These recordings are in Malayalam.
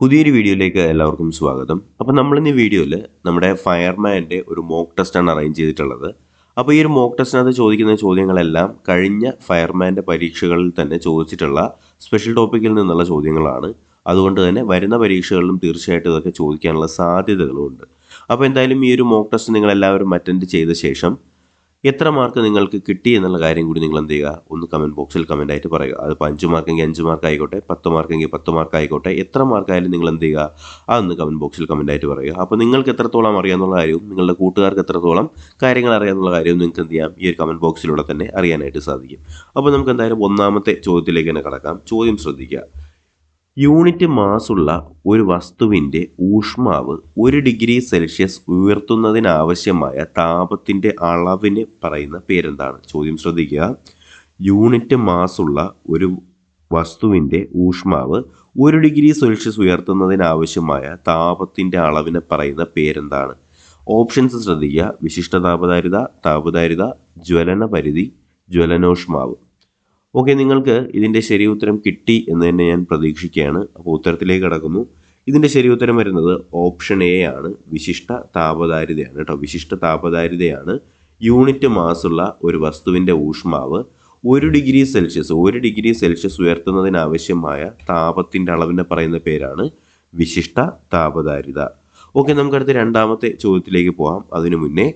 പുതിയൊരു വീഡിയോയിലേക്ക് എല്ലാവർക്കും സ്വാഗതം. അപ്പോൾ നമ്മളിന്ന് ഈ വീഡിയോയിൽ നമ്മുടെ ഫയർമാൻ്റെ ഒരു മോക്ക് ടെസ്റ്റാണ് അറേഞ്ച് ചെയ്തിട്ടുള്ളത്. അപ്പോൾ ഈ ഒരു മോക്ക് ടെസ്റ്റിനകത്ത് ചോദിക്കുന്ന ചോദ്യങ്ങളെല്ലാം കഴിഞ്ഞ ഫയർമാൻ്റെ പരീക്ഷകളിൽ തന്നെ ചോദിച്ചിട്ടുള്ള സ്പെഷ്യൽ ടോപ്പിക്കിൽ നിന്നുള്ള ചോദ്യങ്ങളാണ്. അതുകൊണ്ട് തന്നെ വരുന്ന പരീക്ഷകളിലും തീർച്ചയായിട്ടും ഇതൊക്കെ ചോദിക്കാനുള്ള സാധ്യതകളുമുണ്ട്. അപ്പോൾ എന്തായാലും ഈ ഒരു മോക്ക് ടെസ്റ്റ് നിങ്ങളെല്ലാവരും അറ്റൻഡ് ചെയ്ത ശേഷം എത്ര മാർക്ക് നിങ്ങൾക്ക് കിട്ടി എന്നുള്ള കാര്യം കൂടി നിങ്ങൾ എന്ത് ചെയ്യുക, ഒന്ന് കമൻറ്റ് ബോക്സിൽ കമൻ്റായിട്ട് പറയുക. അതിപ്പോൾ 5 മാർക്കെങ്കിൽ 5 മാർക്ക് ആയിക്കോട്ടെ, 10 മാർക്കെങ്കിൽ 10 മാർക്ക് ആയിക്കോട്ടെ, എത്ര മാർക്കായാലും നിങ്ങൾ എന്ത് ചെയ്യുക, അതൊന്ന് കമൻറ്റ് ബോക്സിൽ കമൻ്റായിട്ട് പറയുക. അപ്പോൾ നിങ്ങൾക്ക് എത്രത്തോളം അറിയാമെന്നുള്ള കാര്യവും നിങ്ങളുടെ കൂട്ടുകാർക്ക് എത്രത്തോളം കാര്യങ്ങൾ അറിയാമെന്നുള്ള കാര്യവും നിങ്ങൾക്ക് എന്ത് ചെയ്യാം, ഈ ഒരു കമൻറ്റ് ബോക്സിലൂടെ തന്നെ അറിയാനായിട്ട് സാധിക്കും. അപ്പോൾ നമുക്ക് എന്തായാലും ഒന്നാമത്തെ ചോദ്യത്തിലേക്ക് തന്നെ കടക്കാം. ചോദ്യം ശ്രദ്ധിക്കുക. യൂണിറ്റ് മാസുള്ള ഒരു വസ്തുവിൻ്റെ ഊഷ്മാവ് 1 ഡിഗ്രി സെൽഷ്യസ് ഉയർത്തുന്നതിനാവശ്യമായ താപത്തിൻ്റെ അളവിന് പറയുന്ന പേരെന്താണ്? ചോദ്യം ശ്രദ്ധിക്കുക. യൂണിറ്റ് മാസുള്ള ഒരു വസ്തുവിൻ്റെ ഊഷ്മാവ് 1 ഡിഗ്രി സെൽഷ്യസ് ഉയർത്തുന്നതിനാവശ്യമായ താപത്തിൻ്റെ അളവിന് പറയുന്ന പേരെന്താണ്? ഓപ്ഷൻസ് ശ്രദ്ധിക്കുക. വിശിഷ്ട താപധാരിത, താപധാരിത, ജ്വലന പരിധി, ജ്വലനോഷ്മാവ്. ഓക്കെ, നിങ്ങൾക്ക് ഇതിൻ്റെ ശരി ഉത്തരം കിട്ടി എന്ന് തന്നെ ഞാൻ പ്രതീക്ഷിക്കുകയാണ്. അപ്പോൾ ഉത്തരത്തിലേക്ക് കടക്കുന്നു. ഇതിൻ്റെ ശരി ഉത്തരം വരുന്നത് ഓപ്ഷൻ എ ആണ്. വിശിഷ്ട താപധാരിതയാണ് കേട്ടോ. വിശിഷ്ട താപധാരിതയാണ് യൂണിറ്റ് മാസുള്ള ഒരു വസ്തുവിൻ്റെ ഊഷ്മാവ് 1 ഡിഗ്രി സെൽഷ്യസ് ഉയർത്തുന്നതിനാവശ്യമായ താപത്തിൻ്റെ അളവിനെ പറയുന്ന പേരാണ് വിശിഷ്ട താപധാരിത. ഓക്കെ, നമുക്കടുത്ത് രണ്ടാമത്തെ ചോദ്യത്തിലേക്ക് പോകാം. അതിനു മുന്നേ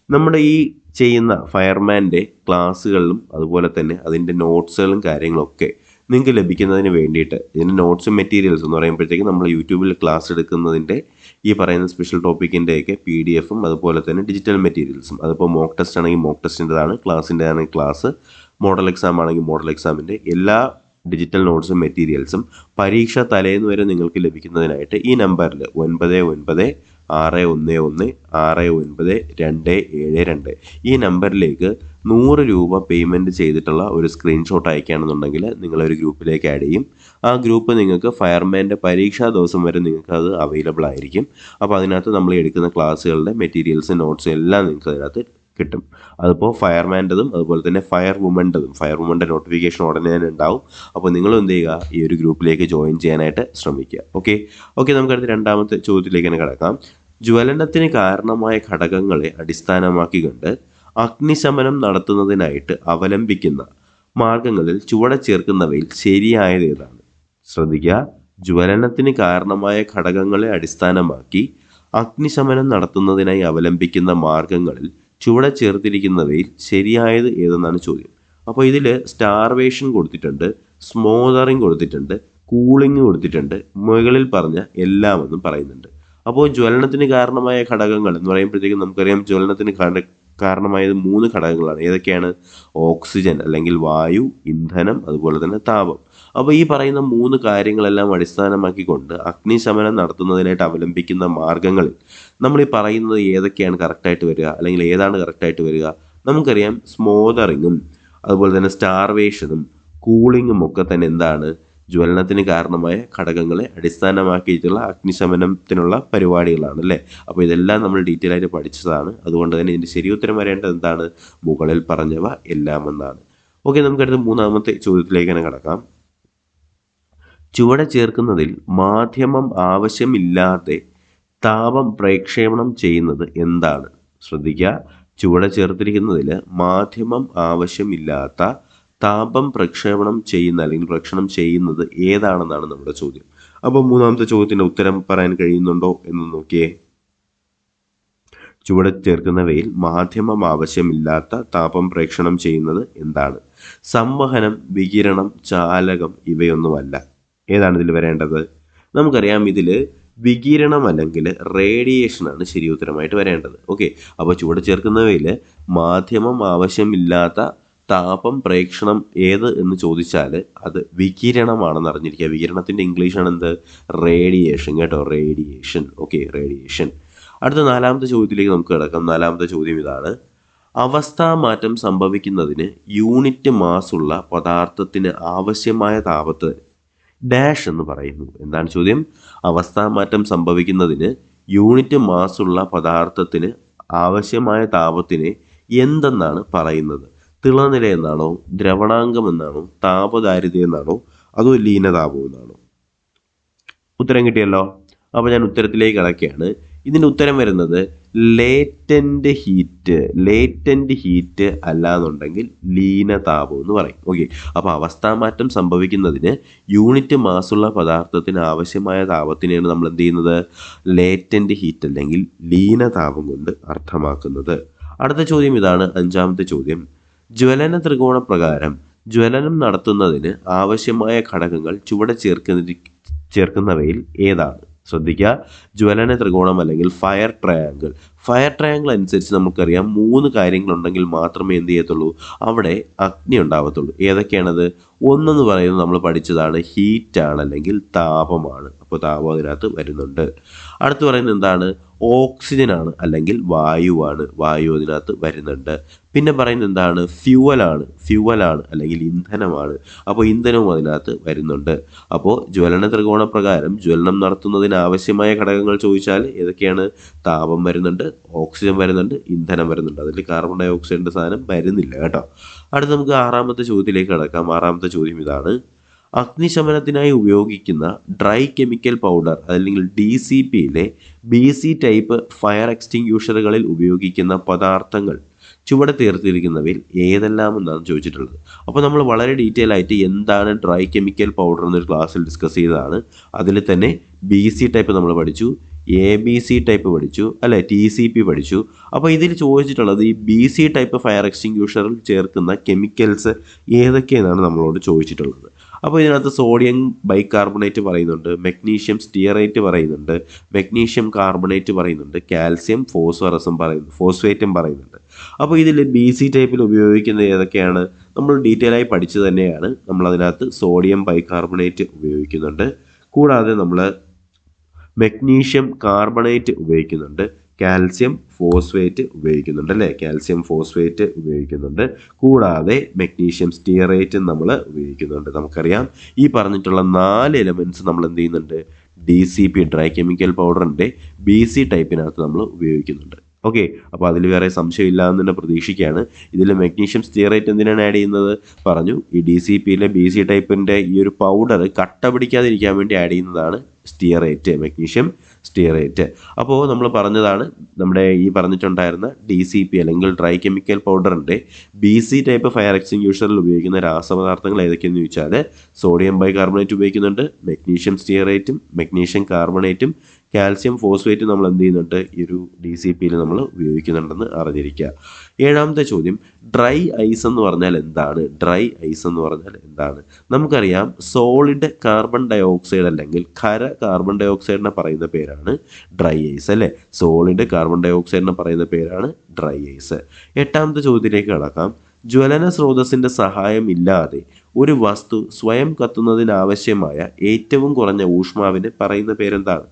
നമ്മുടെ ഈ ചെയ്യുന്ന ഫയർമാൻ്റെ ക്ലാസ്സുകളിലും അതുപോലെ തന്നെ അതിൻ്റെ നോട്ട്സുകളും കാര്യങ്ങളൊക്കെ നിങ്ങൾക്ക് ലഭിക്കുന്നതിന് വേണ്ടിയിട്ട് ഇതിൻ്റെ നോട്ട്സും മെറ്റീരിയൽസ് എന്ന് പറയുമ്പോഴത്തേക്കും നമ്മൾ യൂട്യൂബിൽ ക്ലാസ് എടുക്കുന്നതിൻ്റെ ഈ പറയുന്ന സ്പെഷ്യൽ ടോപ്പിക്കിൻ്റെയൊക്കെ PDF-ഉം അതുപോലെ തന്നെ ഡിജിറ്റൽ മെറ്റീരിയൽസും, അതിപ്പോൾ മോക്ക് ടെസ്റ്റ് ആണെങ്കിൽ മോക്ക് ടെസ്റ്റിൻ്റെതാണ്, ക്ലാസ്സിൻ്റെ ആണെങ്കിൽ ക്ലാസ്, മോഡൽ എക്സാം ആണെങ്കിൽ മോഡൽ എക്സാമിൻ്റെ എല്ലാ ഡിജിറ്റൽ നോട്ട്സും മെറ്റീരിയൽസും പരീക്ഷ തലേന്ന് വരെ നിങ്ങൾക്ക് ലഭിക്കുന്നതിനായിട്ട് ഈ നമ്പറിൽ 9961169272 ഈ നമ്പറിലേക്ക് 100 രൂപ പേയ്മെൻറ്റ് ചെയ്തിട്ടുള്ള ഒരു സ്ക്രീൻഷോട്ട് അയക്കുകയാണെന്നുണ്ടെങ്കിൽ നിങ്ങളൊരു ഗ്രൂപ്പിലേക്ക് ആഡ് ചെയ്യും. ആ ഗ്രൂപ്പ് നിങ്ങൾക്ക് ഫയർമാൻ്റെ പരീക്ഷാ ദിവസം വരെ നിങ്ങൾക്ക് അത് അവൈലബിൾ ആയിരിക്കും. അപ്പോൾ അതിനകത്ത് നമ്മൾ എടുക്കുന്ന ക്ലാസ്സുകളുടെ മെറ്റീരിയൽസ്, നോട്ട്സ് എല്ലാം നിങ്ങൾക്ക് അതിനകത്ത് കിട്ടും. അതിപ്പോൾ ഫയർമാൻ്റെതും അതുപോലെ തന്നെ ഫയർവുമൻ്റെതും. ഫയർവുമൻ്റെ നോട്ടിഫിക്കേഷൻ ഉടനെ തന്നെ ഉണ്ടാവും. അപ്പോൾ നിങ്ങൾ എന്ത് ചെയ്യുക, ഈ ഒരു ഗ്രൂപ്പിലേക്ക് ജോയിൻ ചെയ്യാനായിട്ട് ശ്രമിക്കുക. ഓക്കെ, നമുക്കടുത്ത് രണ്ടാമത്തെ ചോദ്യത്തിലേക്ക് തന്നെ കിടക്കാം. ജ്വലനത്തിന് കാരണമായ ഘടകങ്ങളെ അടിസ്ഥാനമാക്കിക്കൊണ്ട് അഗ്നിശമനം നടത്തുന്നതിനായിട്ട് അവലംബിക്കുന്ന മാർഗങ്ങളിൽ ചുവടെ ചേർക്കുന്നവയിൽ ശരിയായത് ഏതാണ്? ശ്രദ്ധിക്കുക. ജ്വലനത്തിന് കാരണമായ ഘടകങ്ങളെ അടിസ്ഥാനമാക്കി അഗ്നിശമനം നടത്തുന്നതിനായി അവലംബിക്കുന്ന മാർഗങ്ങളിൽ ചുവടെ ചേർത്തിരിക്കുന്നവയിൽ ശരിയായത് ഏതെന്നാണ് ചോദ്യം. അപ്പോൾ ഇതിൽ സ്റ്റാർവേഷൻ കൊടുത്തിട്ടുണ്ട്, സ്മോദറിങ് കൊടുത്തിട്ടുണ്ട്, കൂളിംഗ് കൊടുത്തിട്ടുണ്ട്, മുകളിൽ പറഞ്ഞ എല്ലാമെന്നും പറയുന്നുണ്ട്. അപ്പോൾ ജ്വലനത്തിന് കാരണമായ ഘടകങ്ങൾ എന്ന് പറയുമ്പോഴത്തേക്കും നമുക്കറിയാം ജ്വലനത്തിന് കാരണമായത് 3 ഘടകങ്ങളാണ്. ഏതൊക്കെയാണ്? ഓക്സിജൻ അല്ലെങ്കിൽ വായു, ഇന്ധനം, അതുപോലെ തന്നെ താപം. അപ്പോൾ ഈ പറയുന്ന 3 കാര്യങ്ങളെല്ലാം അടിസ്ഥാനമാക്കിക്കൊണ്ട് അഗ്നിശമനം നടത്തുന്നതിനായിട്ട് അവലംബിക്കുന്ന മാർഗങ്ങളിൽ നമ്മൾ ഈ പറയുന്നത് ഏതൊക്കെയാണ് കറക്റ്റായിട്ട് വരിക, അല്ലെങ്കിൽ ഏതാണ് കറക്റ്റായിട്ട് വരിക? നമുക്കറിയാം സ്മോദറിങ്ങും അതുപോലെ തന്നെ സ്റ്റാർവേഷനും കൂളിങ്ങും ഒക്കെ തന്നെ എന്താണ്? ജ്വലനത്തിന് കാരണമായ ഘടകങ്ങളെ അടിസ്ഥാനമാക്കിയിട്ടുള്ള അഗ്നിശമനത്തിനുള്ള പരിപാടികളാണ് അല്ലേ. അപ്പോൾ ഇതെല്ലാം നമ്മൾ ഡീറ്റെയിൽ ആയിട്ട് പഠിച്ചതാണ്. അതുകൊണ്ട് തന്നെ ഇതിൻ്റെ ശരിയുത്തരം വരേണ്ടത് എന്താണ്? മുകളിൽ പറഞ്ഞവ എല്ലാം എന്നാണ്. ഓക്കെ, നമുക്കടുത്ത് മൂന്നാമത്തെ ചോദ്യത്തിലേക്ക് തന്നെ കടക്കാം. ചുവടെ ചേർക്കുന്നതിൽ മാധ്യമം ആവശ്യമില്ലാതെ താപം പ്രക്ഷേപണം ചെയ്യുന്നത് എന്താണ്? ശ്രദ്ധിക്കുക. ചുവടെ ചേർത്തിരിക്കുന്നതിൽ മാധ്യമം ആവശ്യമില്ലാത്ത താപം പ്രക്ഷേപണം ചെയ്യുന്ന അല്ലെങ്കിൽ പ്രക്ഷേപണം ചെയ്യുന്നത് ഏതാണെന്നാണ് നമ്മുടെ ചോദ്യം. അപ്പോൾ മൂന്നാമത്തെ ചോദ്യത്തിൻ്റെ ഉത്തരം പറയാൻ കഴിയുന്നുണ്ടോ എന്ന് നോക്കിയേ. ചുവടെ ചേർക്കുന്നവയിൽ മാധ്യമം ആവശ്യമില്ലാത്ത താപം പ്രേക്ഷണം ചെയ്യുന്നത് എന്താണ്? സംവഹനം, വികിരണം, ചാലകം ഇവയൊന്നുമല്ല. ഏതാണ് ഇതിൽ വരേണ്ടത്? നമുക്കറിയാം ഇതിൽ വികിരണം അല്ലെങ്കിൽ റേഡിയേഷനാണ് ശരി ഉത്തരമായിട്ട് വരേണ്ടത്. ഓക്കെ, അപ്പോൾ ചുവടെ ചേർക്കുന്നവയിൽ മാധ്യമം ആവശ്യമില്ലാത്ത താപം പ്രേക്ഷണം ഏത് എന്ന് ചോദിച്ചാൽ അത് വികിരണമാണെന്ന് അറിഞ്ഞിരിക്കുക. വികിരണത്തിൻ്റെ ഇംഗ്ലീഷാണ് എന്ത്? റേഡിയേഷൻ കേട്ടോ, റേഡിയേഷൻ. Okay, radiation. അടുത്ത നാലാമത്തെ ചോദ്യത്തിലേക്ക് നമുക്ക് കിടക്കാം. നാലാമത്തെ ചോദ്യം ഇതാണ്. അവസ്ഥാമാറ്റം സംഭവിക്കുന്നതിന് യൂണിറ്റ് മാസുള്ള പദാർത്ഥത്തിന് ആവശ്യമായ താപത്തിന് ഡാഷ് എന്ന് പറയുന്നു. എന്താണ് ചോദ്യം? അവസ്ഥാമാറ്റം സംഭവിക്കുന്നതിന് യൂണിറ്റ് മാസുള്ള പദാർത്ഥത്തിന് ആവശ്യമായ താപത്തിന് എന്തെന്നാണ് പറയുന്നത്? തിളനില എന്നാണോ, ദ്രവണാങ്കം എന്നാണോ, താപധാരിത എന്നാണോ, അതോ ലീനതാപം എന്നാണോ? ഉത്തരം കിട്ടിയല്ലോ. അപ്പോൾ ഞാൻ ഉത്തരത്തിലേക്ക് കടക്കുകയാണ്. ഇതിൻ്റെ ഉത്തരം വരുന്നത് ലേറ്റൻ്റ് ഹീറ്റ് അല്ല എന്നുണ്ടെങ്കിൽ ലീനതാപം എന്ന് പറയും. ഓക്കെ, അപ്പോൾ അവസ്ഥാമാറ്റം സംഭവിക്കുന്നതിന് യൂണിറ്റ് മാസുള്ള പദാർത്ഥത്തിന് ആവശ്യമായ താപത്തിനെയാണ് നമ്മൾ എന്ത് ചെയ്യുന്നത്? ലേറ്റൻ്റ് ഹീറ്റ് അല്ലെങ്കിൽ ലീനതാപം കൊണ്ട് അർത്ഥമാക്കുന്നത്. അടുത്ത ചോദ്യം ഇതാണ്, 5ാമത്തെ ചോദ്യം. ജ്വലന ത്രികോണ പ്രകാരം ജ്വലനം നടത്തുന്നതിന് ആവശ്യമായ ഘടകങ്ങൾ ചുവടെ ചേർക്കുന്നവയിൽ ഏതാണ്? ശ്രദ്ധിക്കുക, ജ്വലന ത്രികോണം അല്ലെങ്കിൽ ഫയർ ട്രയാങ്കിൾ അനുസരിച്ച് നമുക്കറിയാം 3 കാര്യങ്ങളുണ്ടെങ്കിൽ മാത്രമേ എന്ത് ചെയ്യത്തുള്ളൂ? അവിടെ അഗ്നി ഉണ്ടാവത്തുള്ളൂ. ഏതൊക്കെയാണത്? ഒന്നെന്ന് പറയുന്നത് നമ്മൾ പഠിച്ചതാണ്, ഹീറ്റാണ് അല്ലെങ്കിൽ താപമാണ്. അപ്പോൾ താപം അതിനകത്ത് വരുന്നുണ്ട്. അടുത്ത് പറയുന്നത് എന്താണ്? ഓക്സിജനാണ് അല്ലെങ്കിൽ വായുവാണ്. വായു അതിനകത്ത് വരുന്നുണ്ട്. പിന്നെ പറയുന്നത് എന്താണ്? ഫ്യൂവലാണ് അല്ലെങ്കിൽ ഇന്ധനമാണ്. അപ്പോൾ ഇന്ധനവും അതിനകത്ത് വരുന്നുണ്ട്. അപ്പോൾ ജ്വലന ത്രികോണ പ്രകാരം ജ്വലനം നടത്തുന്നതിന് ആവശ്യമായ ഘടകങ്ങൾ ചോദിച്ചാൽ ഏതൊക്കെയാണ്? താപം വരുന്നുണ്ട്, ഓക്സിജൻ വരുന്നുണ്ട്, ഇന്ധനം വരുന്നുണ്ട്. അതിൽ കാർബൺ ഡൈ ഓക്സൈഡിൻ്റെ സാധനം വരുന്നില്ല കേട്ടോ. അടുത്ത് നമുക്ക് 6ാമത്തെ ചോദ്യത്തിലേക്ക് കടക്കാം. 6ാമത്തെ ചോദ്യം ഇതാണ്, അഗ്നിശമനത്തിനായി ഉപയോഗിക്കുന്ന ഡ്രൈ കെമിക്കൽ പൗഡർ അല്ലെങ്കിൽ DCPയിലെ BC ടൈപ്പ് ഫയർ എക്സ്റ്റിങ്ക്യൂഷറുകളിൽ ഉപയോഗിക്കുന്ന പദാർത്ഥങ്ങൾ ചുവടെ തീർത്തിരിക്കുന്നവയിൽ ഏതെല്ലാം എന്നാണ് ചോദിച്ചിട്ടുള്ളത്. അപ്പോൾ നമ്മൾ വളരെ ഡീറ്റെയിൽ ആയിട്ട് എന്താണ് ഡ്രൈ കെമിക്കൽ പൗഡർ എന്നൊരു ക്ലാസ്സിൽ ഡിസ്കസ് ചെയ്തതാണ്. അതിൽ തന്നെ BC ടൈപ്പ് നമ്മൾ പഠിച്ചു, ABC ടൈപ്പ് പഠിച്ചു അല്ലെ, TCP പഠിച്ചു. അപ്പോൾ ഇതിൽ ചോദിച്ചിട്ടുള്ളത് ഈ BC ടൈപ്പ് ഫയർ എക്സ്റ്റിങ്ക്യൂഷറിൽ ചേർക്കുന്ന കെമിക്കൽസ് ഏതൊക്കെയെന്നാണ് നമ്മളോട് ചോദിച്ചിട്ടുള്ളത്. അപ്പോൾ ഇതിനകത്ത് സോഡിയം ബൈകാർബണേറ്റ് പറയുന്നുണ്ട്, മെഗ്നീഷ്യം സ്റ്റിയറേറ്റ് പറയുന്നുണ്ട്, മെഗ്നീഷ്യം കാർബണേറ്റ് പറയുന്നുണ്ട്, കാൽസ്യം ഫോസ്ഫേറ്റും പറയുന്നുണ്ട്. അപ്പോൾ ഇതിൽ BC ടൈപ്പിൽ ഉപയോഗിക്കുന്നത് ഏതൊക്കെയാണ്? നമ്മൾ ഡീറ്റെയിൽ ആയി പഠിച്ചു തന്നെയാണ്. നമ്മളതിനകത്ത് സോഡിയം ബൈകാർബണേറ്റ് ഉപയോഗിക്കുന്നുണ്ട്, കൂടാതെ നമ്മൾ മെഗ്നീഷ്യം കാർബണേറ്റ് ഉപയോഗിക്കുന്നുണ്ട്, കാൽസ്യം ഫോസ്ഫേറ്റ് ഉപയോഗിക്കുന്നുണ്ട് അല്ലേ, കൂടാതെ മെഗ്നീഷ്യം സ്റ്റിയറേറ്റും നമ്മൾ ഉപയോഗിക്കുന്നുണ്ട്. നമുക്കറിയാം ഈ പറഞ്ഞിട്ടുള്ള 4 എലമെൻറ്റ്സ് നമ്മൾ എന്ത് ചെയ്യുന്നുണ്ട്? DCP ഡ്രൈ കെമിക്കൽ പൗഡറിൻ്റെ BC ടൈപ്പിനകത്ത് നമ്മൾ ഉപയോഗിക്കുന്നുണ്ട്. ഓക്കെ, അപ്പോൾ അതിൽ വേറെ സംശയമില്ല എന്ന് തന്നെ പ്രതീക്ഷിക്കുകയാണ്. ഇതിൽ മെഗ്നീഷ്യം സ്റ്റിയറേറ്റ് എന്തിനാണ് ആഡ് ചെയ്യുന്നത് പറഞ്ഞു? ഈ DCPയിലെ BC ടൈപ്പിൻ്റെ ഈ ഒരു പൗഡർ കട്ട പിടിക്കാതിരിക്കാൻ വേണ്ടി ആഡ് ചെയ്യുന്നതാണ് മെഗ്നീഷ്യം സ്റ്റിയറേറ്റ്. അപ്പോൾ നമ്മൾ പറഞ്ഞതാണ്, നമ്മുടെ ഈ പറഞ്ഞിട്ടുണ്ടായിരുന്ന DCP അല്ലെങ്കിൽ ഡ്രൈ കെമിക്കൽ പൗഡറിൻ്റെ BC ടൈപ്പ് ഫയർ എക്സ്റ്റിങ്ക്യൂഷറിൽ ഉപയോഗിക്കുന്ന രാസപദാർത്ഥങ്ങൾ ഏതൊക്കെയെന്ന് ചോദിച്ചാൽ സോഡിയം ബൈകാർബണേറ്റ് ഉപയോഗിക്കുന്നുണ്ട്, മെഗ്നീഷ്യം സ്റ്റിയറേറ്റും മെഗ്നീഷ്യം കാർബണേറ്റും കാൽസ്യം ഫോസ്ഫേറ്റും നമ്മൾ എന്ത് ചെയ്യുന്നുണ്ട്? ഈ ഒരു DCPയിൽ നമ്മൾ ഉപയോഗിക്കുന്നുണ്ടെന്ന് അറിഞ്ഞിരിക്കുക. 7ാമത്തെ ചോദ്യം, ഡ്രൈ ഐസ് എന്ന് പറഞ്ഞാൽ എന്താണ്? നമുക്കറിയാം സോളിഡ് കാർബൺ ഡൈ ഓക്സൈഡ് അല്ലെങ്കിൽ ഖര കാർബൺ ഡൈ ഓക്സൈഡിനെ പറയുന്ന പേരാണ് ഡ്രൈ ഐസ് അല്ലേ. സോളിഡ് കാർബൺ ഡൈ ഓക്സൈഡിനെ പറയുന്ന പേരാണ് ഡ്രൈ ഐസ്. 8ാമത്തെ ചോദ്യത്തിലേക്ക് കടക്കാം. ജ്വലന സ്രോതസ്സിൻ്റെ സഹായം ഇല്ലാതെ ഒരു വസ്തു സ്വയം കത്തുന്നതിനാവശ്യമായ ഏറ്റവും കുറഞ്ഞ ഊഷ്മാവിന് പറയുന്ന പേരെന്താണ്?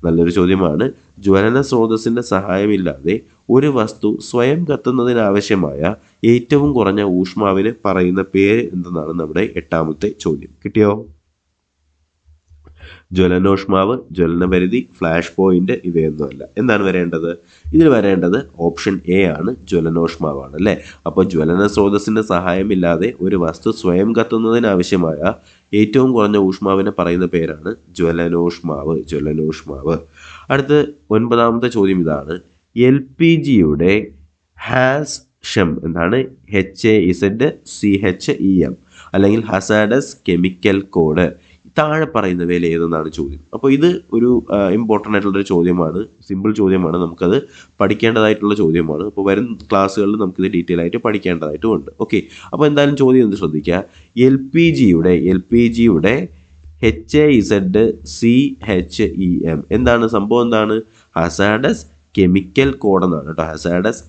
നല്ലൊരു ചോദ്യമാണ്. ജ്വലന സ്രോതസ്സിൻ്റെ സഹായമില്ലാതെ ഒരു വസ്തു സ്വയം കത്തുന്നതിനാവശ്യമായ ഏറ്റവും കുറഞ്ഞ ഊഷ്മാവിന് പറയുന്ന പേര് എന്തെന്നാണ് നമ്മുടെ 8ാമത്തെ ചോദ്യം. കിട്ടിയോ? ജ്വലനോഷ്മാവ്, ജ്വലനപരിധി, ഫ്ലാഷ് പോയിന്റ് ഇവയൊന്നുമല്ല. എന്താണ് വരേണ്ടത്? ഇതിൽ വരേണ്ടത് ഓപ്ഷൻ A ആണ്, ജ്വലനോഷ്മാവാണ് അല്ലേ. അപ്പോൾ ജ്വലന സ്രോതസ്സിൻ്റെ സഹായമില്ലാതെ ഒരു വസ്തു സ്വയം കത്തുന്നതിനാവശ്യമായ ഏറ്റവും കുറഞ്ഞ ഊഷ്മാവിനെ പറയുന്ന പേരാണ് ജ്വലനോഷ്മാവ്. അടുത്ത് 9ാമത്തെ ചോദ്യം ഇതാണ്, LPGയുടെ ഹാസ് എന്താണ്? HAZCHEM അല്ലെങ്കിൽ ഹസാഡസ് കെമിക്കൽ കോഡ് താഴെ പറയുന്നവയിൽ ഏതെന്നാണ് ചോദ്യം. അപ്പോൾ ഇത് ഒരു ഇമ്പോർട്ടൻ്റ് ആയിട്ടുള്ളൊരു ചോദ്യമാണ്, സിമ്പിൾ ചോദ്യമാണ്, നമുക്കത് പഠിക്കേണ്ടതായിട്ടുള്ള ചോദ്യമാണ്. അപ്പോൾ വരും ക്ലാസ്സുകളിൽ നമുക്കിത് ഡീറ്റെയിൽ ആയിട്ട് പഠിക്കേണ്ടതായിട്ടുമുണ്ട്. ഓക്കെ, അപ്പോൾ എന്തായാലും ചോദ്യം എന്ത് ശ്രദ്ധിക്കുക, LPGയുടെ HAZCHEM എന്താണ് സംഭവം? എന്താണ്? ഹസാഡസ് കെമിക്കൽ കോഡ് എന്നാണ് കേട്ടോ. ഹസാഡസ്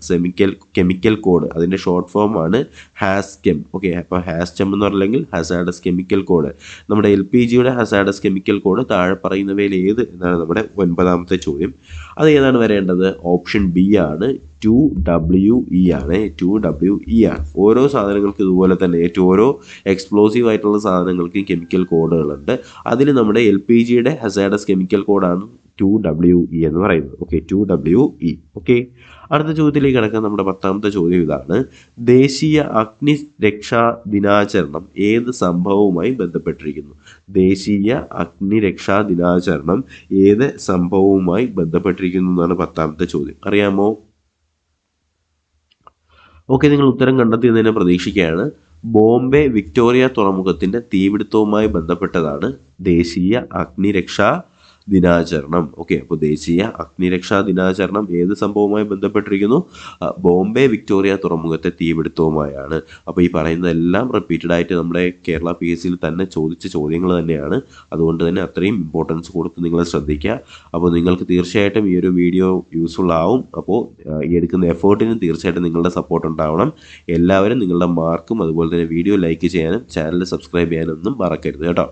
കെമിക്കൽ കോഡ് അതിൻ്റെ ഷോർട്ട് ഫോം ആണ് ഹാസ്കെം. ഓക്കെ, അപ്പോൾ ഹാസ്കെം എന്ന് പറഞ്ഞില്ലെങ്കിൽ ഹസാഡസ് കെമിക്കൽ കോഡ്. നമ്മുടെ LPGയുടെ ഹസാഡസ് കെമിക്കൽ കോഡ് താഴെ പറയുന്നവയിൽ ഏത് എന്നാണ് നമ്മുടെ 9ാമത്തെ ചോദ്യം. അത് ഏതാണ് വരേണ്ടത്? ഓപ്ഷൻ B ആണ്, 2WE ആണ്. 2WE ആണ്. ഓരോ സാധനങ്ങൾക്ക് ഇതുപോലെ തന്നെ ഓരോ എക്സ്പ്ലോസീവ് ആയിട്ടുള്ള സാധനങ്ങൾക്ക് കെമിക്കൽ കോഡുകളുണ്ട്. അതിൽ നമ്മുടെ LPGയുടെ ഹസാഡസ് കെമിക്കൽ കോഡാണ് 2WE എന്ന് പറയുന്നത്. Okay, 2WE. ഓക്കെ, അടുത്ത ചോദ്യത്തിലേക്ക് കിടക്കാൻ നമ്മുടെ 10ാമത്തെ ചോദ്യം ഇതാണ്. ദേശീയ അഗ്നിരക്ഷാ ദിനാചരണം ഏത് സംഭവവുമായി ബന്ധപ്പെട്ടിരിക്കുന്നു? ദേശീയ അഗ്നിരക്ഷാ ദിനാചരണം ഏത് സംഭവവുമായി ബന്ധപ്പെട്ടിരിക്കുന്നു എന്നാണ് 10ാമത്തെ ചോദ്യം. അറിയാമോ? ഓക്കെ, നിങ്ങൾ ഉത്തരം കണ്ടെത്തിയതിനെ പ്രതീക്ഷിക്കുകയാണ്. ബോംബെ വിക്ടോറിയ തുറമുഖത്തിന്റെ തീപിടുത്തവുമായി ബന്ധപ്പെട്ടതാണ് ദേശീയ അഗ്നിരക്ഷാ ദിനാചരണം. ഓക്കെ, അപ്പോൾ ദേശീയ അഗ്നിരക്ഷാ ദിനാചരണം ഏത് സംഭവവുമായി ബന്ധപ്പെട്ടിരിക്കുന്നു? ബോംബെ വിക്ടോറിയ തുറമുഖത്തെ തീപിടുത്തവുമായാണ്. അപ്പോൾ ഈ പറയുന്നതെല്ലാം റിപ്പീറ്റഡ് ആയിട്ട് നമ്മുടെ കേരള PSCയിൽ തന്നെ ചോദിച്ച ചോദ്യങ്ങൾ തന്നെയാണ്. അതുകൊണ്ട് തന്നെ അത്രയും ഇമ്പോർട്ടൻസ് കൊടുത്ത് നിങ്ങൾ ശ്രദ്ധിക്കുക. അപ്പോൾ നിങ്ങൾക്ക് തീർച്ചയായിട്ടും ഈ ഒരു വീഡിയോ യൂസ്ഫുൾ ആവും. അപ്പോൾ ഈ എടുക്കുന്ന എഫേർട്ടിന് തീർച്ചയായിട്ടും നിങ്ങളുടെ സപ്പോർട്ട് ഉണ്ടാവണം. എല്ലാവരും നിങ്ങളുടെ മാർക്കും അതുപോലെ തന്നെ വീഡിയോ ലൈക്ക് ചെയ്യാനും ചാനൽ സബ്സ്ക്രൈബ് ചെയ്യാനൊന്നും മറക്കരുത് കേട്ടോ.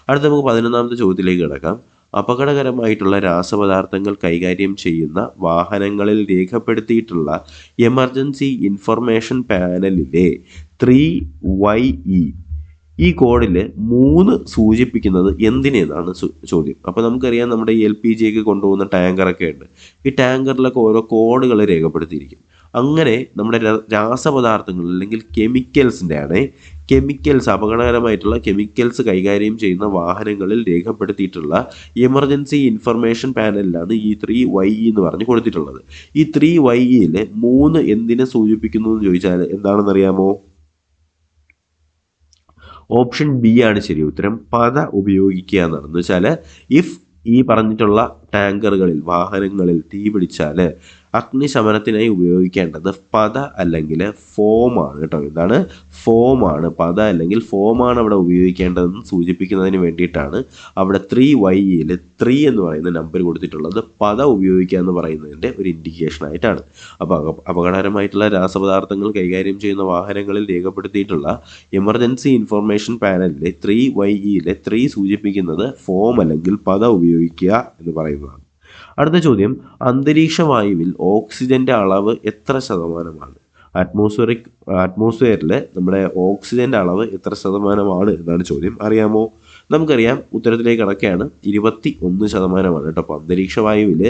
അടുത്ത നമുക്ക് 11ാമത്തെ ചോദ്യത്തിലേക്ക് കിടക്കാം. അപകടകരമായിട്ടുള്ള രാസപദാർത്ഥങ്ങൾ കൈകാര്യം ചെയ്യുന്ന വാഹനങ്ങളിൽ രേഖപ്പെടുത്തിയിട്ടുള്ള എമർജൻസി ഇൻഫർമേഷൻ പാനലിലെ 3YE ഈ കോഡിൽ 3 സൂചിപ്പിക്കുന്നത് എന്തിനെന്നാണ് ചോദ്യം. അപ്പോൾ നമുക്കറിയാം, നമ്മുടെ LPG ഒക്കെ കൊണ്ടുപോകുന്ന ടാങ്കറൊക്കെ ഉണ്ട്. ഈ ടാങ്കറിലൊക്കെ ഓരോ കോഡുകൾ രേഖപ്പെടുത്തിയിരിക്കും. അങ്ങനെ നമ്മുടെ രാസപദാർത്ഥങ്ങൾ അല്ലെങ്കിൽ കെമിക്കൽസ് അപകടകരമായിട്ടുള്ള കെമിക്കൽസ് കൈകാര്യം ചെയ്യുന്ന വാഹനങ്ങളിൽ രേഖപ്പെടുത്തിയിട്ടുള്ള എമർജൻസി ഇൻഫർമേഷൻ പാനലിലാണ് ഈ 3YE എന്ന് പറഞ്ഞ് കൊടുത്തിട്ടുള്ളത്. ഈ 3YEയിൽ 3 എന്തിനെ സൂചിപ്പിക്കുന്നു എന്ന് ചോദിച്ചാൽ എന്താണെന്നറിയാമോ? ഓപ്ഷൻ ബി ആണ് ശരി ഉത്തരം. പത ഉപയോഗിക്കുക എന്നാണ്. എന്ന് വെച്ചാൽ ഇഫ് ഈ പറഞ്ഞിട്ടുള്ള ടാങ്കറുകളിൽ വാഹനങ്ങളിൽ തീ പിടിച്ചാൽ അഗ്നിശമനത്തിനായി ഉപയോഗിക്കേണ്ടത് പത അല്ലെങ്കിൽ ഫോമാണ് കേട്ടോ. ഇതാണ് ഫോമാണ്, പത അല്ലെങ്കിൽ ഫോമാണ് അവിടെ ഉപയോഗിക്കേണ്ടതെന്ന് സൂചിപ്പിക്കുന്നതിന് വേണ്ടിയിട്ടാണ് അവിടെ 3YEയിൽ 3 എന്ന് പറയുന്ന നമ്പർ കൊടുത്തിട്ടുള്ളത്. പത ഉപയോഗിക്കുക എന്ന് പറയുന്നതിൻ്റെ ഒരു ഇൻഡിക്കേഷൻ ആയിട്ടാണ്. അപ്പോൾ അപകടകരമായിട്ടുള്ള രാസപദാർത്ഥങ്ങൾ കൈകാര്യം ചെയ്യുന്ന വാഹനങ്ങളിൽ രേഖപ്പെടുത്തിയിട്ടുള്ള എമർജൻസി ഇൻഫർമേഷൻ പാനലിലെ 3YEയിലെ 3 സൂചിപ്പിക്കുന്നത് ഫോം അല്ലെങ്കിൽ പത ഉപയോഗിക്കുക എന്ന് പറയുന്നതാണ്. അടുത്ത ചോദ്യം, അന്തരീക്ഷ വായുവിൽ ഓക്സിജന്റെ അളവ് എത്ര ശതമാനമാണ്? അറ്റ്മോസ്ഫിയറിൽ നമ്മുടെ ഓക്സിജന്റെ അളവ് എത്ര ശതമാനമാണ് എന്നാണ് ചോദ്യം. അറിയാമോ? നമുക്കറിയാം, ഉത്തരത്തിലേക്ക് കടക്കുകയാണ്. 21% കേട്ടോ. അപ്പോൾ അന്തരീക്ഷ വായുവിൽ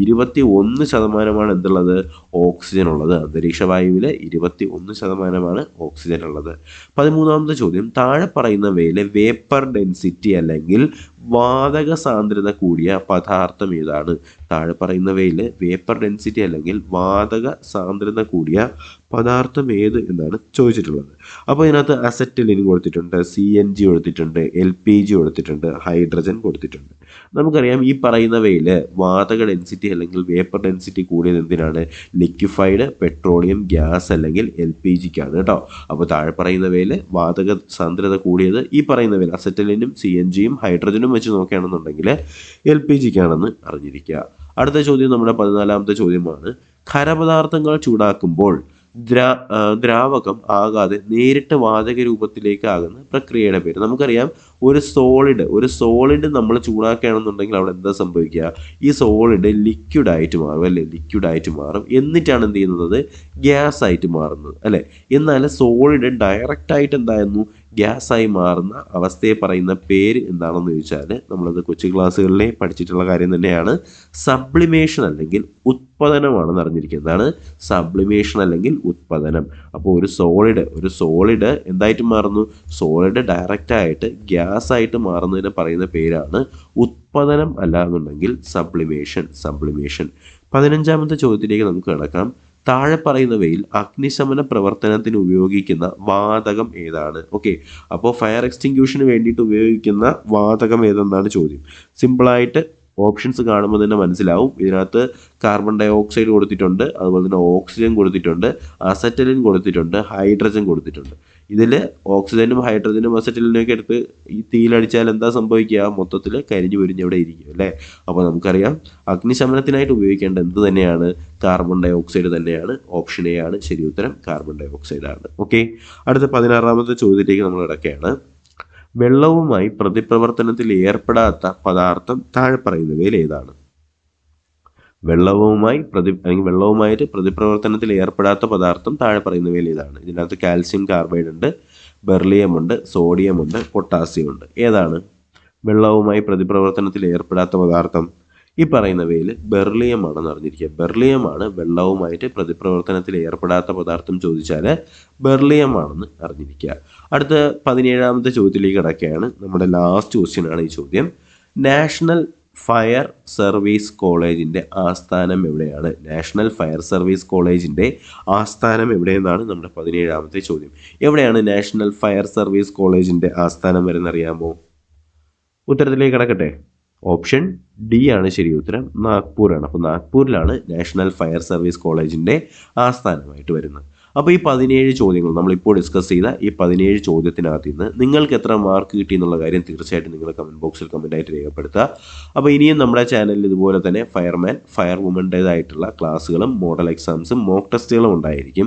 21% എന്തുള്ളത്? ഓക്സിജൻ ഉള്ളത്. അന്തരീക്ഷ വായുവിൽ 21% ഓക്സിജൻ ഉള്ളത്. 13ാമത്തെ ചോദ്യം, താഴെ പറയുന്നവയിലെ വേപ്പർ ഡെൻസിറ്റി അല്ലെങ്കിൽ വാതക സാന്ദ്രത കൂടിയ പദാർത്ഥം ഏതാണ്? താഴെ പറയുന്നവയിൽ വേപ്പർ ഡെൻസിറ്റി അല്ലെങ്കിൽ വാതക സാന്ദ്രത കൂടിയ പദാർത്ഥം ഏത് എന്നാണ് ചോദിച്ചിട്ടുള്ളത്. അപ്പോൾ ഇതിനകത്ത് അസെറ്റിലിൻ കൊടുത്തിട്ടുണ്ട്, CNG കൊടുത്തിട്ടുണ്ട്, LPG കൊടുത്തിട്ടുണ്ട്, ഹൈഡ്രജൻ കൊടുത്തിട്ടുണ്ട്. നമുക്കറിയാം, ഈ പറയുന്നവയിൽ വാതക ഡെൻസിറ്റി അല്ലെങ്കിൽ വേപ്പർ ഡെൻസിറ്റി കൂടിയത് എന്തിനാണ്? ലിക്വിഫൈഡ് പെട്രോളിയം ഗ്യാസ് അല്ലെങ്കിൽ LPGക്കാണ് കേട്ടോ. അപ്പോൾ താഴെ പറയുന്നവയിൽ വാതക സാന്ദ്രത കൂടിയത് ഈ പറയുന്നവയിൽ അസെറ്റിലിനും CNGയും ഹൈഡ്രജനും വെച്ച് നോക്കുകയാണെന്നുണ്ടെങ്കിൽ LPGക്കാണെന്ന് അറിഞ്ഞിരിക്കുക. അടുത്ത ചോദ്യം നമ്മുടെ 14ാമത്തെ ചോദ്യമാണ്. ഖരപദാർത്ഥങ്ങൾ ചൂടാക്കുമ്പോൾ ദ്രാവകം ആകാതെ നേരിട്ട് വാതക രൂപത്തിലേക്ക് ആകുന്ന പ്രക്രിയയുടെ പേര്. നമുക്കറിയാം, ഒരു സോളിഡ് നമ്മൾ ചൂടാക്കുകയാണെന്നുണ്ടെങ്കിൽ അവിടെ എന്താ സംഭവിക്കുക? ഈ സോളിഡ് ലിക്വിഡായിട്ട് മാറും അല്ലേ? ലിക്വിഡായിട്ട് മാറും. എന്നിട്ടാണ് എന്ത് ചെയ്യുന്നത്? ഗ്യാസ് ആയിട്ട് മാറുന്നത് അല്ലേ? എന്നാൽ സോളിഡ് ഡയറക്റ്റായിട്ട് എന്തായിരുന്നു? ഗ്യാസായി മാറുന്ന അവസ്ഥയെ പറയുന്ന പേര് എന്താണെന്ന് ചോദിച്ചാൽ നമ്മളത് കൊച്ചു ക്ലാസ്സുകളിലെ പഠിച്ചിട്ടുള്ള കാര്യം തന്നെയാണ്. സബ്ലിമേഷൻ അല്ലെങ്കിൽ ഉത്പതനമാണെന്ന് അറിഞ്ഞിരിക്കുന്നതാണ്. സബ്ലിമേഷൻ അല്ലെങ്കിൽ ഉത്പതനം. അപ്പോൾ ഒരു സോളിഡ് എന്തായിട്ട് മാറുന്നു? സോളിഡ് ഡയറക്റ്റായിട്ട് ഗ്യാസ് ആയിട്ട് മാറുന്നതിന് പറയുന്ന പേരാണ് ഉത്പതനം, അല്ല എന്നുണ്ടെങ്കിൽ സബ്ലിമേഷൻ. 15ാമത്തെ ചോദ്യത്തിലേക്ക് നമുക്ക് കിടക്കാം. താഴെ പറയുന്നവയിൽ അഗ്നിശമന പ്രവർത്തനത്തിന് ഉപയോഗിക്കുന്ന വാതകം ഏതാണ്? ഓക്കെ, അപ്പോൾ ഫയർ എക്സ്റ്റിങ്ക്യൂഷന് വേണ്ടിയിട്ട് ഉപയോഗിക്കുന്ന വാതകം ഏതെന്നാണ് ചോദ്യം. സിമ്പിളായിട്ട് ഓപ്ഷൻസ് കാണുമ്പോൾ തന്നെ മനസ്സിലാവും. ഇതിനകത്ത് കാർബൺ ഡൈ ഓക്സൈഡ് കൊടുത്തിട്ടുണ്ട്, അതുപോലെ തന്നെ ഓക്സിജൻ കൊടുത്തിട്ടുണ്ട്, അസറ്റലിൻ കൊടുത്തിട്ടുണ്ട്, ഹൈഡ്രജൻ കൊടുത്തിട്ടുണ്ട്. ഇതിൽ ഓക്സിജനും ഹൈഡ്രജനും അസറ്റലിനും ഒക്കെ എടുത്ത് ഈ തീയിലടിച്ചാൽ എന്താ സംഭവിക്കുക? മൊത്തത്തിൽ കരിഞ്ഞു പൊരിഞ്ഞ് അവിടെ ഇരിക്കും അല്ലേ? അപ്പോൾ നമുക്കറിയാം, അഗ്നിശമനത്തിനായിട്ട് ഉപയോഗിക്കേണ്ട എന്ത് തന്നെയാണ്? കാർബൺ ഡൈ ഓക്സൈഡ് തന്നെയാണ്. ഓപ്ഷൻ എ ആണ് ശരി ഉത്തരം. കാർബൺ ഡൈ ഓക്സൈഡ് ആണ്. ഓക്കെ, അടുത്ത 16ാമത്തെ ചോദ്യത്തിലേക്ക് നമ്മൾ കിടക്കുകയാണ്. വെള്ളവുമായി പ്രതിപ്രവർത്തനത്തിൽ ഏർപ്പെടാത്ത പദാർത്ഥം താഴെ പറയുന്നവയിൽ ഏതാണ്? വെള്ളവുമായിട്ട് പ്രതിപ്രവർത്തനത്തിൽ ഏർപ്പെടാത്ത പദാർത്ഥം താഴെ പറയുന്നവയിൽ ഏതാണ്? ഇതിനകത്ത് കാൽസ്യം കാർബൈഡ് ഉണ്ട്, ബെർലിയം ഉണ്ട്, സോഡിയം ഉണ്ട്, പൊട്ടാസ്യം ഉണ്ട്. ഏതാണ് വെള്ളവുമായി പ്രതിപ്രവർത്തനത്തിൽ ഏർപ്പെടാത്ത പദാർത്ഥം? ഈ പറയുന്നവയിൽ ബെർലിയം ആണെന്ന് അറിഞ്ഞിരിക്കുക. ബെർലിയമാണ് വെള്ളവുമായിട്ട് പ്രതിപ്രവർത്തനത്തിൽ ഏർപ്പെടാത്ത പദാർത്ഥം ചോദിച്ചാൽ ബെർലിയം ആണെന്ന് അറിഞ്ഞിരിക്കുക. അടുത്ത 17ാമത്തെ ചോദ്യത്തിലേക്ക് കിടക്കുകയാണ്. നമ്മുടെ ലാസ്റ്റ് ക്വസ്റ്റ്യൻ ആണ് ഈ ചോദ്യം. നാഷണൽ ഫയർ സർവീസ് കോളേജിൻ്റെ ആസ്ഥാനം എവിടെയാണ്? നാഷണൽ ഫയർ സർവീസ് കോളേജിൻ്റെ ആസ്ഥാനം എവിടെയെന്നാണ് നമ്മുടെ 17ാമത്തെ ചോദ്യം. എവിടെയാണ് നാഷണൽ ഫയർ സർവീസ് കോളേജിൻ്റെ ആസ്ഥാനം വരുന്നറിയാമോ? ഉത്തരത്തിലേക്ക് കിടക്കട്ടെ. ഓപ്ഷൻ ഡി ആണ് ശരി ഉത്തരം, നാഗ്പൂരാണ്. അപ്പോൾ നാഗ്പൂരിലാണ് നാഷണൽ ഫയർ സർവീസ് കോളേജിൻ്റെ ആസ്ഥാനമായിട്ട് വരുന്നത്. അപ്പോൾ ഈ 17 ചോദ്യങ്ങൾ നമ്മളിപ്പോൾ ഡിസ്കസ് ചെയ്ത ഈ 17 ചോദ്യത്തിനകത്ത് നിന്ന് നിങ്ങൾക്ക് എത്ര മാർക്ക് കിട്ടി എന്നുള്ള കാര്യം തീർച്ചയായിട്ടും നിങ്ങൾ കമൻറ്റ് ബോക്സിൽ കമൻറ്റായിട്ട് രേഖപ്പെടുത്തുക. അപ്പോൾ ഇനിയും നമ്മുടെ ചാനലിൽ ഇതുപോലെ തന്നെ ഫയർമാൻ, ഫയർ വുമൻ്റേതായിട്ടുള്ള ക്ലാസ്സുകളും മോഡൽ എക്സാംസും മോക്ക് ടെസ്റ്റുകളും ഉണ്ടായിരിക്കും.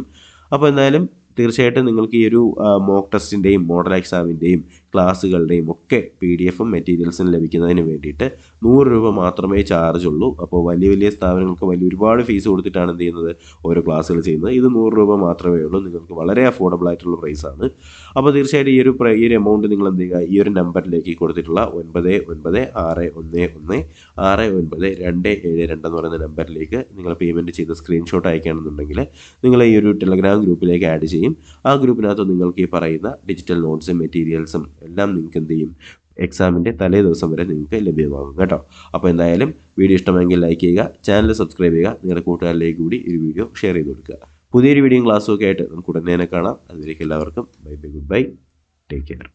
അപ്പോൾ എന്തായാലും തീർച്ചയായിട്ടും നിങ്ങൾക്ക് ഈ ഒരു മോക്ക് ടെസ്റ്റിൻ്റെയും മോഡൽ എക്സാമിൻ്റെയും ക്ലാസ്സുകളുടെയും ഒക്കെ PDF-ഉം മെറ്റീരിയൽസും ലഭിക്കുന്നതിന് വേണ്ടിയിട്ട് 100 രൂപ മാത്രമേ ചാർജ് ഉള്ളൂ. അപ്പോൾ വലിയ വലിയ സ്ഥാപനങ്ങൾക്ക് ഒരുപാട് ഫീസ് കൊടുത്തിട്ടാണ് എന്ത് ചെയ്യുന്നത് ഓരോ ക്ലാസ്സുകൾ ചെയ്യുന്നത്. ഇത് 100 രൂപ മാത്രമേ ഉള്ളൂ. നിങ്ങൾക്ക് വളരെ അഫോർഡബിൾ ആയിട്ടുള്ള പ്രൈസാണ്. അപ്പോൾ തീർച്ചയായിട്ടും ഈ ഒരു എമൗണ്ട് നിങ്ങൾ എന്ത് ചെയ്യുക, ഈ ഒരു നമ്പറിലേക്ക് കൊടുത്തിട്ടുള്ള 996116969272 എന്ന് പറയുന്ന നമ്പറിലേക്ക് നിങ്ങൾ പേയ്മെൻറ്റ് ചെയ്ത് സ്ക്രീൻഷോട്ട് അയക്കുകയാണെന്നുണ്ടെങ്കിൽ നിങ്ങൾ ഈ ഒരു ടെലഗ്രാം ഗ്രൂപ്പിലേക്ക് ആഡ് ചെയ്യും. ആ ഗ്രൂപ്പിനകത്ത് നിങ്ങൾക്ക് ഈ പറയുന്ന ഡിജിറ്റൽ നോട്ട്സും മെറ്റീരിയൽസും എല്ലാം നിങ്ങൾക്ക് എന്ത് ചെയ്യും, എക്സാമിൻ്റെ തലേ ദിവസം വരെ നിങ്ങൾക്ക് ലഭ്യമാകും കേട്ടോ. അപ്പോൾ എന്തായാലും വീഡിയോ ഇഷ്ടമെങ്കിൽ ലൈക്ക് ചെയ്യുക, ചാനൽ സബ്സ്ക്രൈബ് ചെയ്യുക, നിങ്ങളുടെ കൂട്ടുകാരിലേക്ക് കൂടി ഈ വീഡിയോ ഷെയർ ചെയ്ത് കൊടുക്കുക. പുതിയൊരു വീഡിയോയും ക്ലാസ്സും ഒക്കെ ആയിട്ട് നമുക്ക് ഉടനെ തന്നെ കാണാം. അതുവരേക്കും എല്ലാവർക്കും bye bye, good bye, take care.